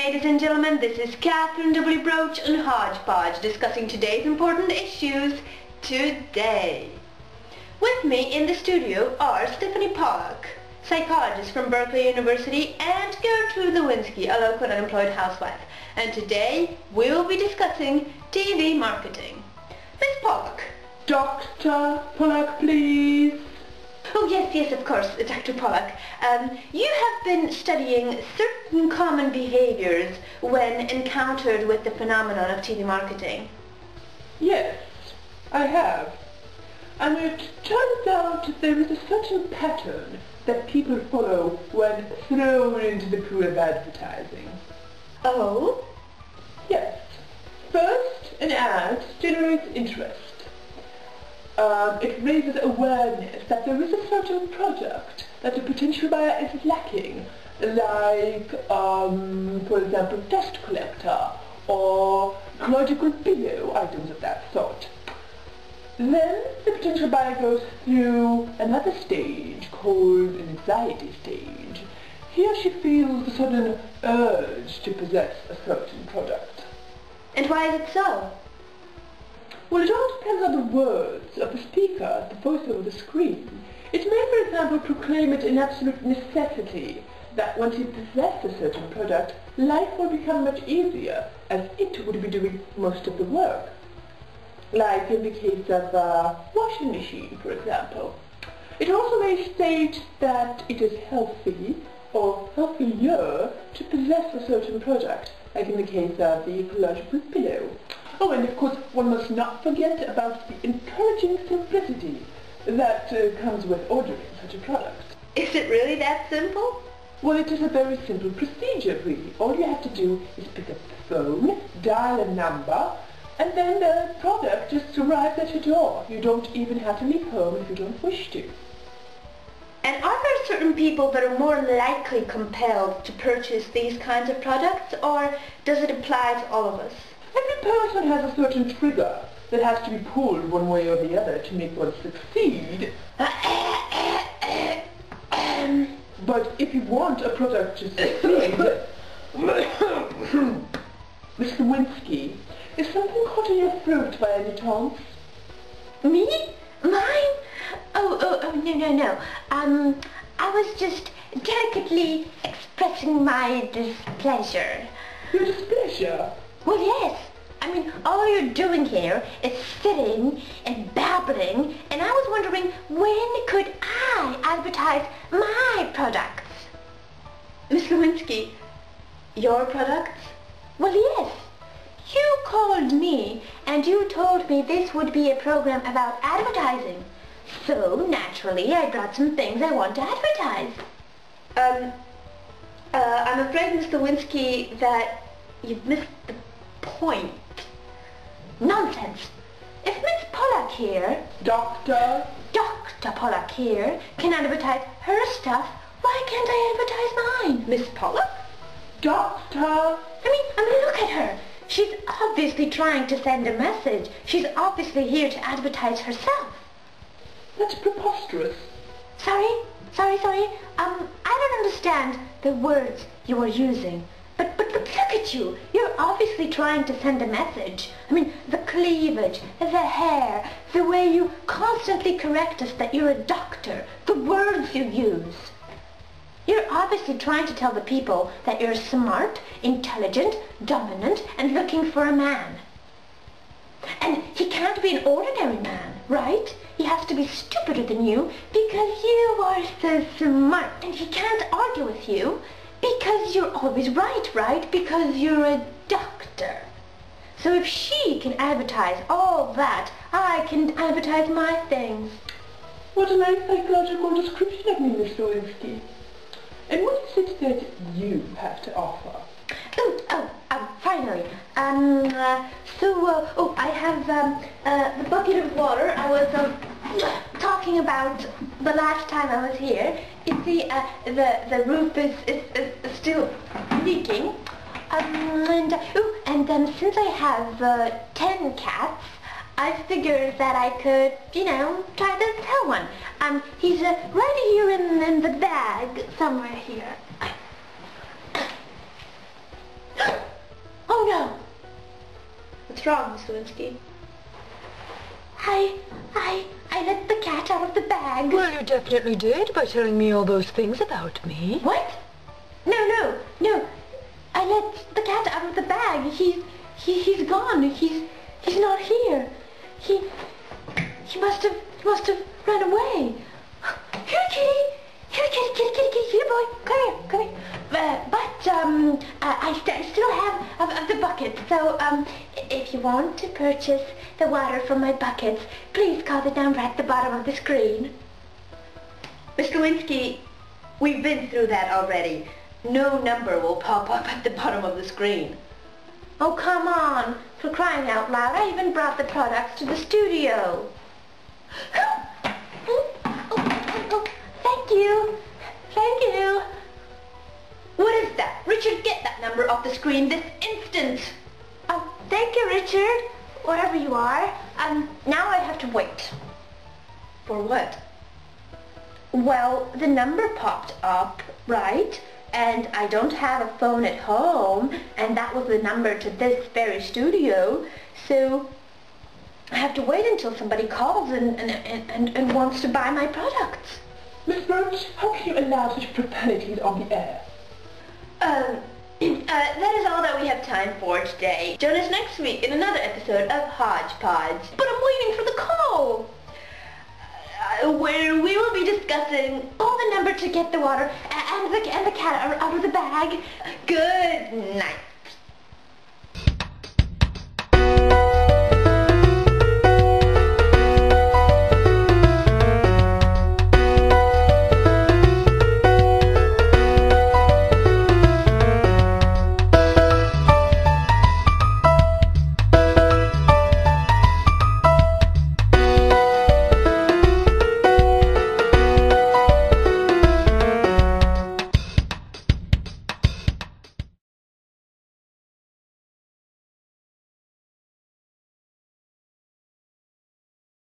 ladies and gentlemen, this is Catherine W. Brooch and Hodgepodge discussing today's important issues today. With me in the studio are Stephanie Pollock, psychologist from Berkeley University, and Gertrude, a local unemployed housewife. And today we will be discussing TV marketing. Miss Pollock. Dr. Pollock, please. Oh, yes, of course, Dr. Pollock. You have been studying certain common behaviors when encountered with the phenomenon of TV marketing. Yes, I have. And it turns out there is a certain pattern that people follow when thrown into the pool of advertising. Oh? Yes. First, an ad generates interest. It raises awareness that there is a certain product that a potential buyer is lacking, like, for example, dust collector or ecological pillow, items of that sort. Then the potential buyer goes through another stage called an anxiety stage. He or she feels a sudden urge to possess a certain product. And why is it so? Well, it all depends on the words of the speaker, the voice over the screen. It may, for example, proclaim it an absolute necessity that once you possess a certain product, life will become much easier, as it would be doing most of the work. Like in the case of a washing machine, for example. It also may state that it is healthy or healthier to possess a certain product, like in the case of the ecological pillow. Oh, and of course, one must not forget about the encouraging simplicity that comes with ordering such a product. Is it really that simple? Well, it is a very simple procedure, really. All you have to do is pick up the phone, dial a number, and then the product just arrives at your door. You don't even have to leave home if you don't wish to. And are there certain people that are more likely compelled to purchase these kinds of products, or does it apply to all of us? Every person has a certain trigger that has to be pulled one way or the other to make one succeed. But if you want a product to succeed, Miss Lewinsky, is something caught in your throat by any chance? Me? Mine? No. I was just delicately expressing my displeasure. Your displeasure? Well, yes. I mean, all you're doing here is sitting and babbling, and I was wondering, when could I advertise my products? Miss Lewinsky, your products? Well, yes. You called me, and you told me this would be a program about advertising. So, naturally, I brought some things I want to advertise. I'm afraid, Miss Lewinsky, that you've missed the point. Nonsense. If Miss Pollock here... Dr. Pollock here can advertise her stuff, why can't I advertise mine? Miss Pollock? Doctor! I mean, look at her. She's obviously trying to send a message. She's obviously here to advertise herself. That's preposterous. Sorry. I don't understand the words you are using. But look at you. You're obviously trying to send a message. I mean, the cleavage, the hair, the way you constantly correct us that you're a doctor, the words you use. You're obviously trying to tell the people that you're smart, intelligent, dominant, and looking for a man. And he can't be an ordinary man, right? He has to be stupider than you because you are so smart. And he can't argue with you because you're always right? Because you're a doctor. So if she can advertise all that, I can advertise my things. What a nice psychological description of me, Miss Lewinsky. And what is it that you have to offer? Finally. I have the bucket of water I was talking about the last time I was here. You see, the roof is still leaking. And since I have 10 cats, I figured that I could, try to sell one. He's right here in the bag, somewhere here. Oh no! What's wrong, Miss Lewinsky? I let the cat out of the bag. Well, you definitely did by telling me all those things about me. What? No. I let the cat out of the bag. He's gone. He's not here. He must have run away. Here, kitty. Here, kitty. Here, boy. Come here. I still have of the bucket. So, if you want to purchase the water from my buckets, please call the number at the bottom of the screen. Miss Lewinsky, we've been through that already. No number will pop up at the bottom of the screen. Oh, come on. For crying out loud, I even brought the products to the studio. Oh, thank you. What is that? Richard, get that number off the screen this instant. Oh, thank you, Richard. Wherever you are. Now I have to wait. For what? Well, the number popped up, right? And I don't have a phone at home, and that was the number to this very studio, so I have to wait until somebody calls and wants to buy my products. Miss Brooch, how can you allow such profanities on the air? That is all that we have time for today. Join us next week in another episode of Hodgepodge. But I'm waiting for the call! Where we will be discussing... Call the number to get the water and the cat out of the bag. Good night.